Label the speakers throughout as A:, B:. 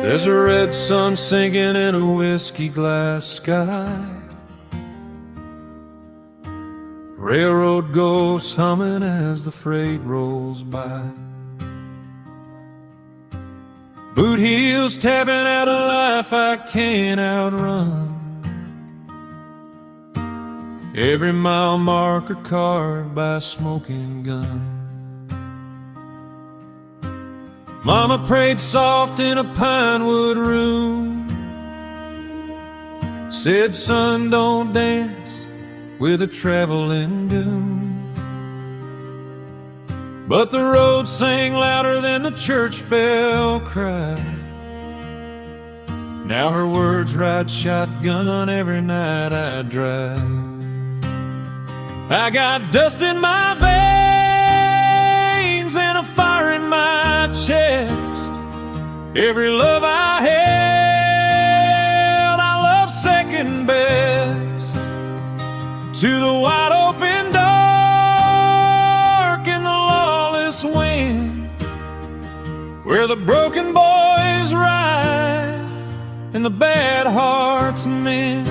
A: There's a red sun sinking in a whiskey glass sky, railroad ghosts humming as the freight rolls by, boot heels tapping out a life I can't outrun, every mile marker carved by a smoking gun. Mama prayed soft in a pine wood room, said, son, don't dance with a traveling doom. But the road sang louder than the church bell cried. Now her words ride shotgun every night I drive. I got dust in my veins and a fire in my chest. Every love I held, I loved second best. To the wide open dark and the lawless wind, where the broken boys ride and the bad hearts mend.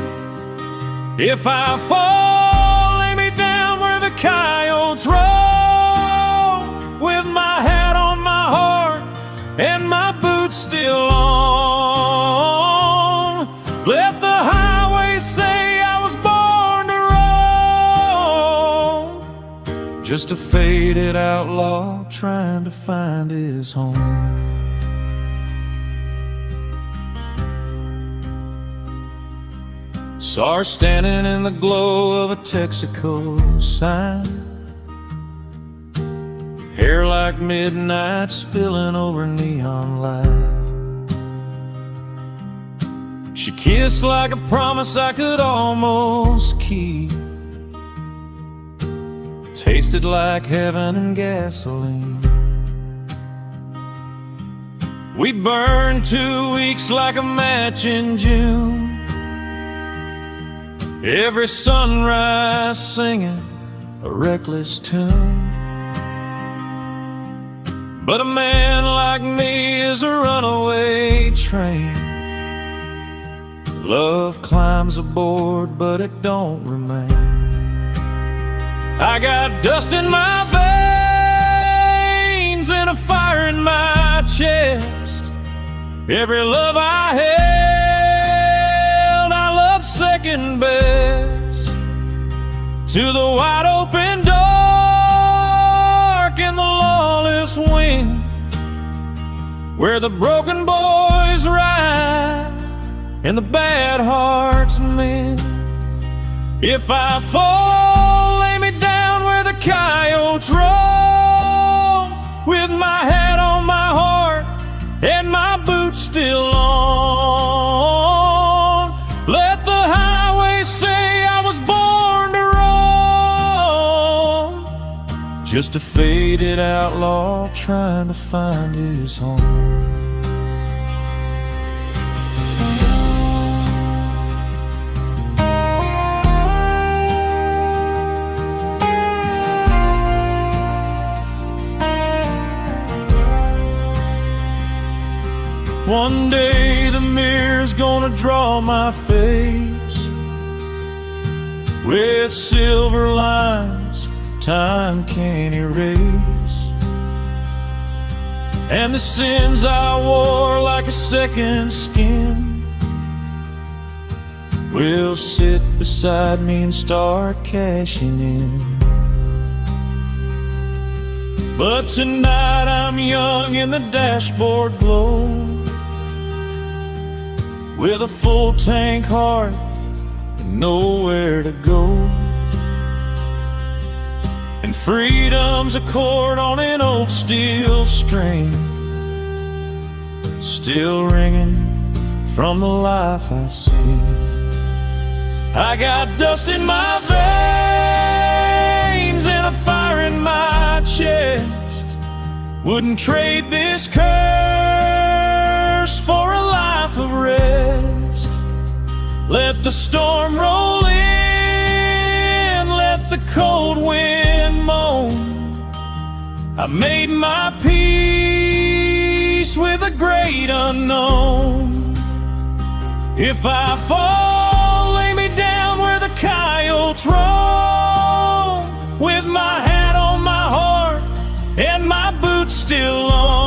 A: If I fall, lay me down where the coyotes roll, with my hat on my heart and my boots still on. Let the highway say I was born to roam, just a faded outlaw trying to find his home. Saw her standing in the glow of a Texaco sign, hair like midnight spilling over neon light. She kissed like a promise I could almost keep, tasted like heaven and gasoline. We burned 2 weeks like a match in June, every sunrise singing a reckless tune. But a man like me is a runaway train. Love climbs aboard, but it don't remain. I got dust in my veins and a fire in my chest. Every love I held, I loved second best. To the wide open dark and the lawless wind, where the broken boys ride and the bad hearts mend. If I fall, lay me down where the coyotes roll, with my hat on my heart and my boots still on. Let the highway say I was born to roam, just a faded outlaw trying to find his home. One day the mirror's gonna draw my face with silver lines time can't erase, and the sins I wore like a second skin will sit beside me and start cashing in. But tonight I'm young in the dashboard glow, with a full tank heart and nowhere to go. And freedom's a chord on an old steel string, still ringing from the life I see. I got dust in my veins and a fire in my chest. Wouldn't trade this curse for a life of rest. Let the storm roll in, let the cold wind moan. I made my peace with the great unknown. If I fall, lay me down where the coyotes roam, with my hat on my heart and my boots still on.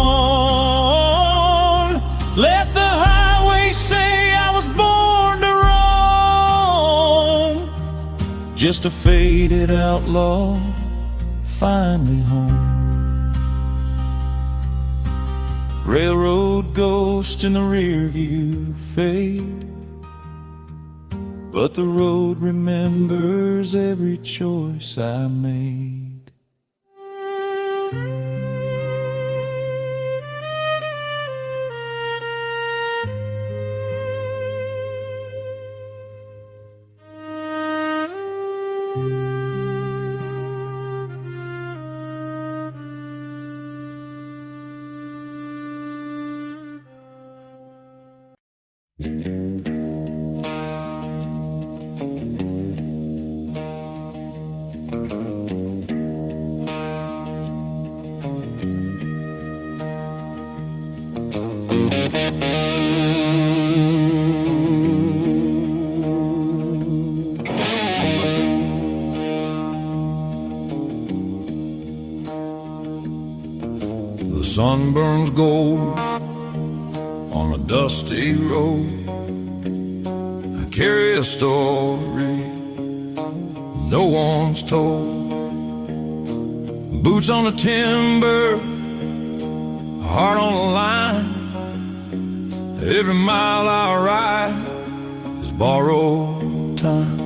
A: Let the highway say I was born to roam, just a faded outlaw, finally home. Railroad ghost in the rear view fade, but the road remembers every choice I made.
B: The sun burns gold on a dusty road. I carry a story no one's told. Boots on the timber, heart on the line. Every mile I ride is borrowed time.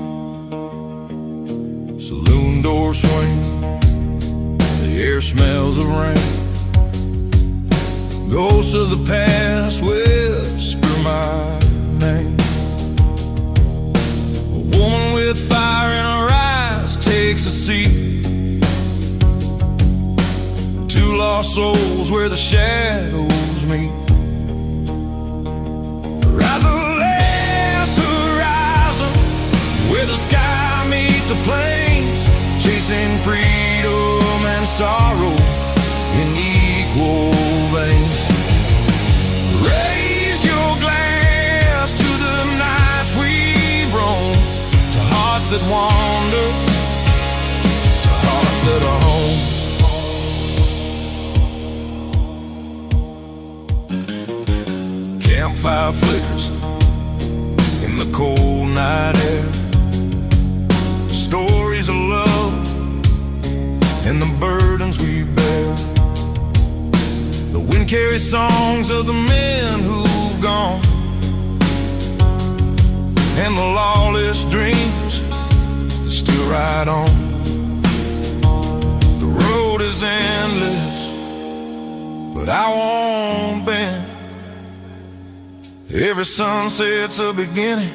B: Saloon doors swing, the air smells of rain. Ghosts of the past whisper my name. A woman with fire in her eyes takes a seat. Two lost souls where the shadows meet. Ride the last horizon where the sky meets the plains, chasing freedom and sorrow in equal veins. Raise your glass to the nights we've roamed, to hearts that wander, to hearts that are home. Campfire flickers in the cold night air. Stories of love and the burdens we bear. The wind carries songs of the men who've gone, and the lawless dreams that still ride on. The road is endless, but I won't bend. Every sunset's a beginning,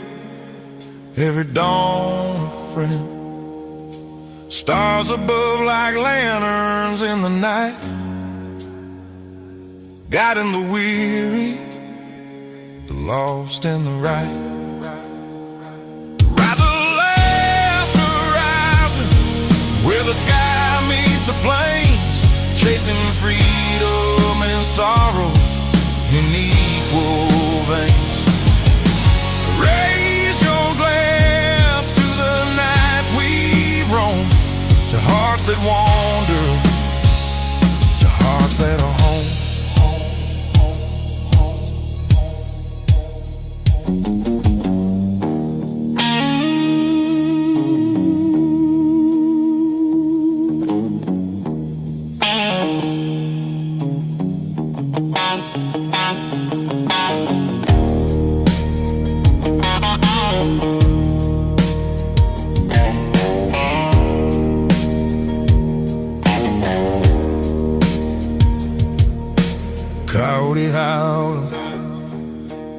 B: every dawn a friend. Stars above like lanterns in the night, guiding the weary, the lost and the right. Ride the last horizon where the sky meets the plains, chasing freedom and sorrow in equal veins. Raise your glass to the nights we've roamed, to hearts that wander, to hearts that are home. Coyote howl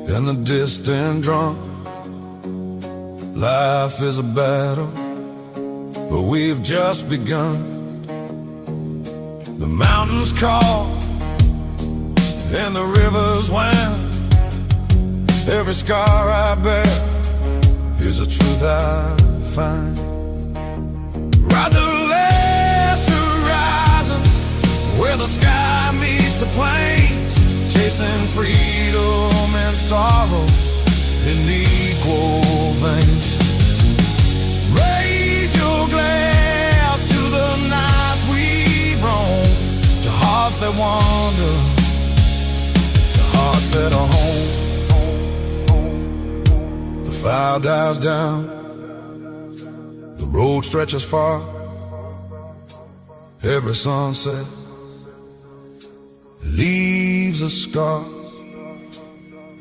B: and the distant drum. Life is a battle, but we've just begun. The mountains call and the rivers wind. Every scar I bear is a truth I find. Ride the last horizon where the sky meets the plains, chasing chasing freedom and sorrow in equal veins. Raise your glass to the nights we've roamed, to hearts that wander, to hearts that are home. The fire dies down, the road stretches far. Every sunset leaves a scar.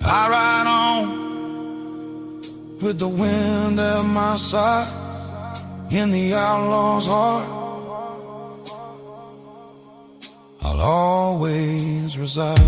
B: I ride on with the wind at my side, in the outlaw's heart I'll always reside.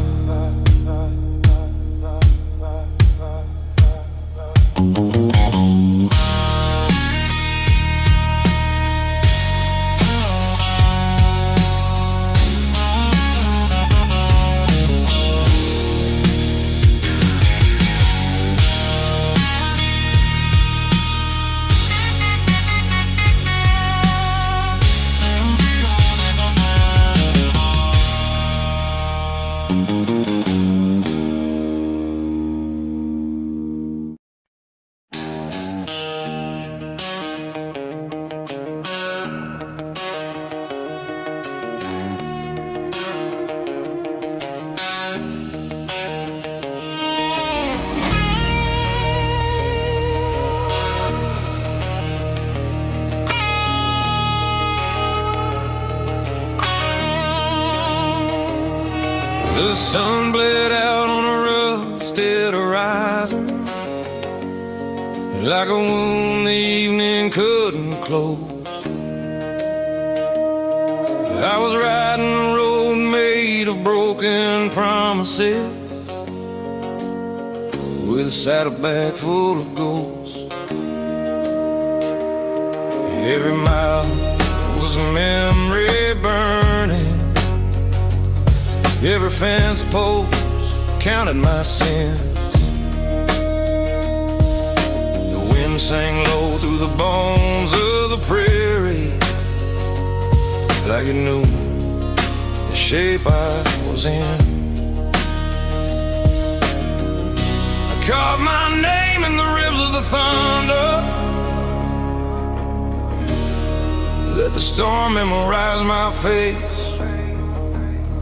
A: The sun bled out on a rusted horizon, like a wound the evening couldn't close. I was riding a road made of broken promises, with a saddlebag full of ghosts. Every mile was a memory burning, every fence post counted my sins. The wind sang low through the bones of the prairie, like it knew the shape I was in. I carved my name in the ribs of the thunder, let the storm memorize my face.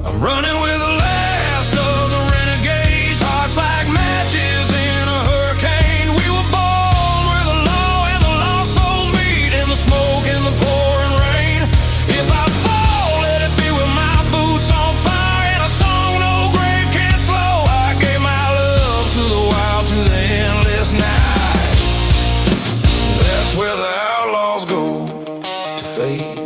A: I'm running with the last of the renegades, hearts like matches in a hurricane. We were born where the law and the lost souls meet, in the smoke and the pouring rain. If I fall, let it be with my boots on fire, and a song no grave can slow. I gave my love to the wild, to the endless night. That's where the outlaws go to fade.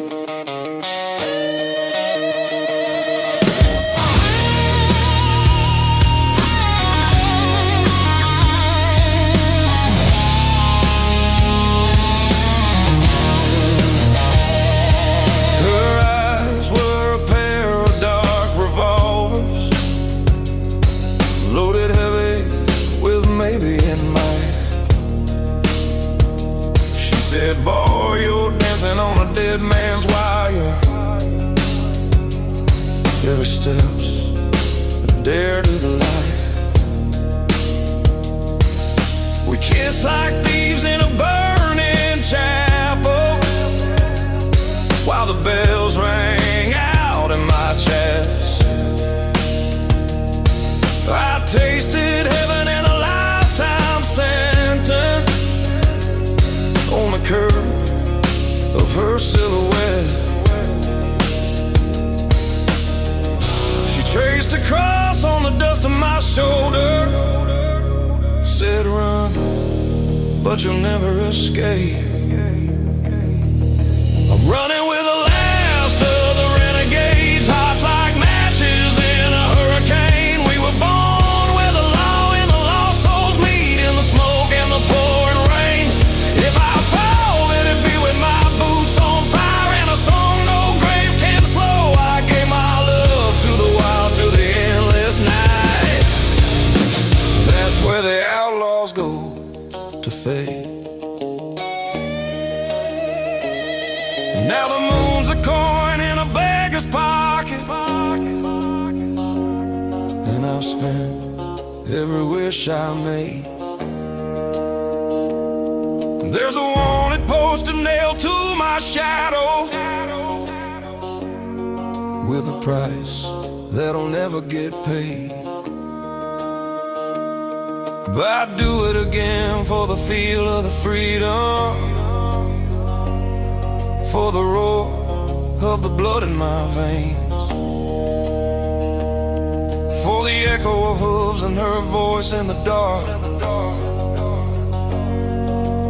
A: Said, boy, you're dancing on a dead man's wire. Every step's a dare to the light. We kiss like thieves in a burning chapel, while the bells rang out in my chest. I tasted heaven and a lifetime sentence on the curve of her silhouette. She traced a cross on the dust of my shoulder, said run, but you'll never escape. I'm running with the last of the renegades, hearts like matches in a hurricane. We were born where the law and the lost souls meet, in the smoke and the pouring rain. If I fall, let it be with my boots on fire, and a song no grave can slow. I gave my love to the wild, to the endless night. That's where the outlaws go to fade. Now the moon
B: and I've spent every wish I made. There's a wanted poster nailed to my shadow, with a price that'll never get paid. But I'd do it again for the feel of the freedom, for the roar of the blood in my veins, for the echo of hooves and her voice in the dark,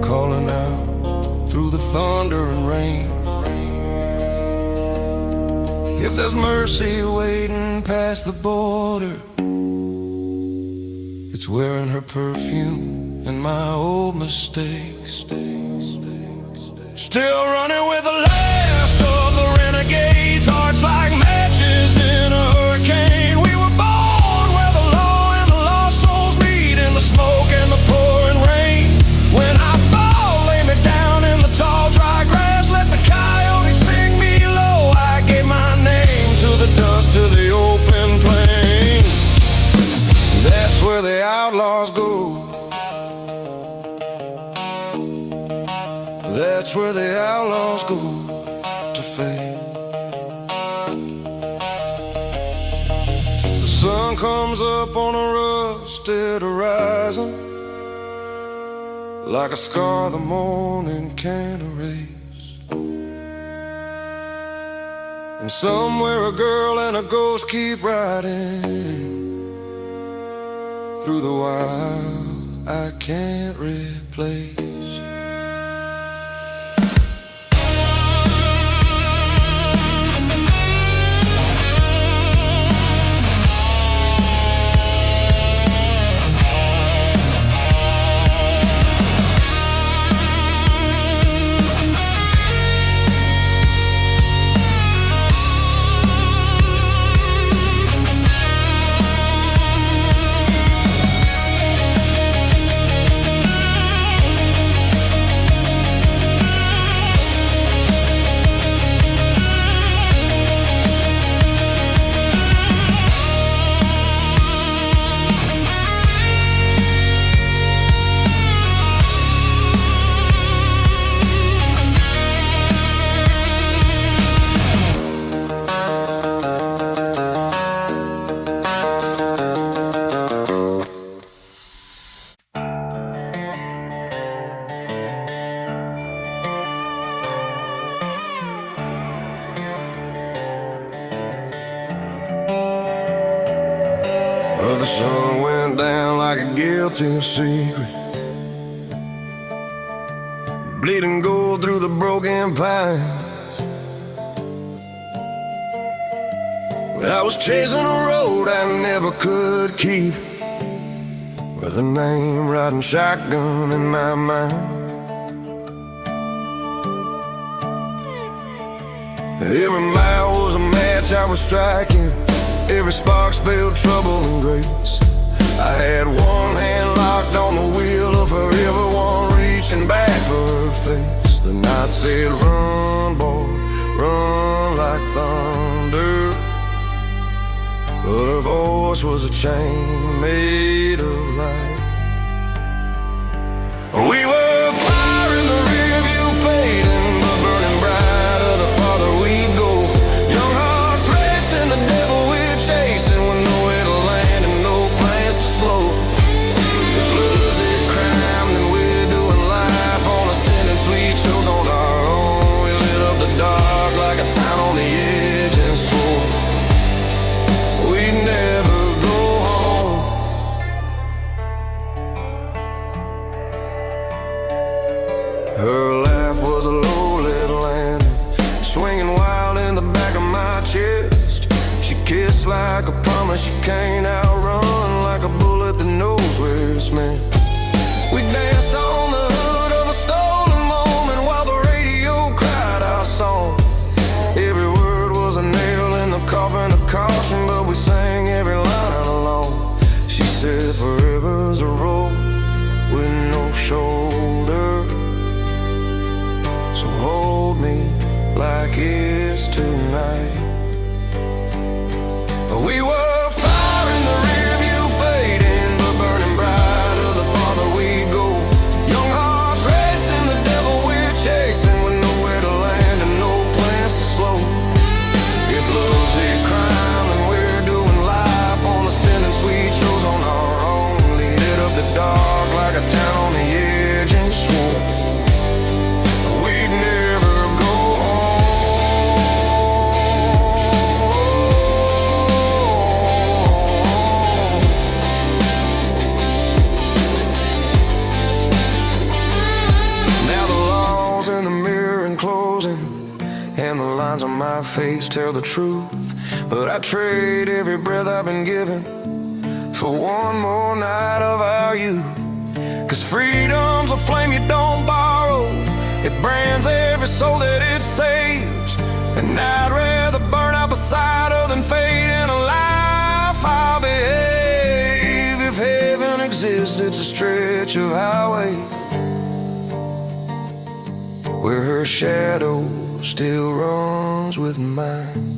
B: calling out through the thunder and rain. If there's mercy waiting past the border, it's wearing her perfume and my old mistakes. Still running with the last of the renegades, hearts like matches in a hurricane. We were born where the law and the lost souls meet, in the smoke and the pouring rain. When I fall, lay me down in the tall dry grass, let the coyotes sing me low. I gave my name to the dust, to the open plains. That's where the outlaws go. That's where the outlaws go to fade. The sun comes up on a rusted horizon, like a scar the morning can't erase. And somewhere a girl and a ghost keep riding through the wild I can't replace. The sun went down like a guilty secret, bleeding gold through the broken pines. I was chasing a road I never could keep, with a name riding shotgun in my mind. Every mile was a match I was striking, every spark spelled trouble and grace. I had one hand locked on the wheel of her every one, reaching back for her face. The night said, run, boy, run like thunder, but her voice was a chain made of light. We were fire in the rearview, fading, but burning brighter the farther we go. Young hearts racing, the devil we're chasing, with nowhere to land and no plans to slow. If love's a crime, then we're doing life on a sentence we chose on our own. We lit up the dark like a town on the edge and swore we'd never go home. Her laugh was a low-lead landing, swinging wild in the back of my chest. She kissed like a promise you can't outrun, like a bullet that knows where it's meant. We danced on the hood of a stolen moment while the radio cried our song. Every word was a nail in the coffin of caution, but we sang every line along. She said forever's a road with no shoulder, so hold me like it's tonight. We were fire in the rear always tell the truth, but I trade every breath I've been given for one more night of our youth. 'Cause freedom's a flame you don't borrow. It brands every soul that it saves. And I'd rather burn out beside her than fade in a life I'll behave. If heaven exists, it's a stretch of highway where her shadow still runs with mine.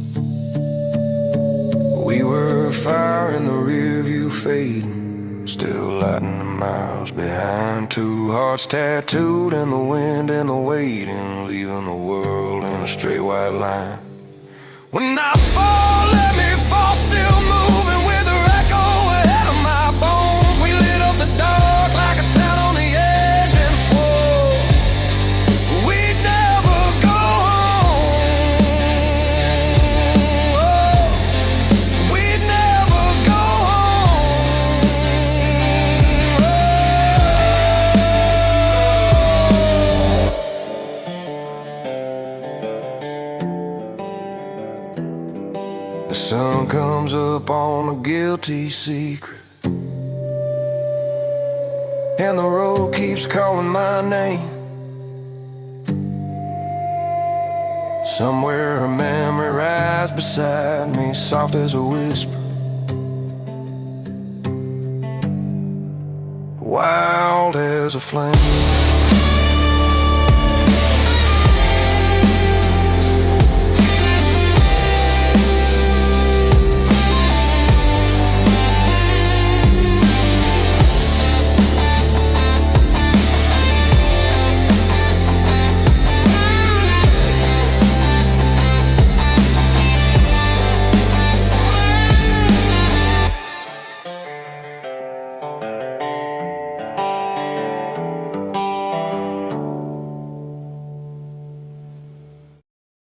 B: We were fire in the rear view fading, still lighting the miles behind. Two hearts tattooed in the wind and the waiting, leaving the world in a straight white line. When I fall, let me fall, still moving with the echo ahead of my bones. We lit up the dark like a town on the edge and swore we'd never go home. Oh, we'd never go home. The sun comes up on a guilty secret, and the road keeps calling my name. Somewhere her memory rides beside me, soft as a whisper, wild as a flame.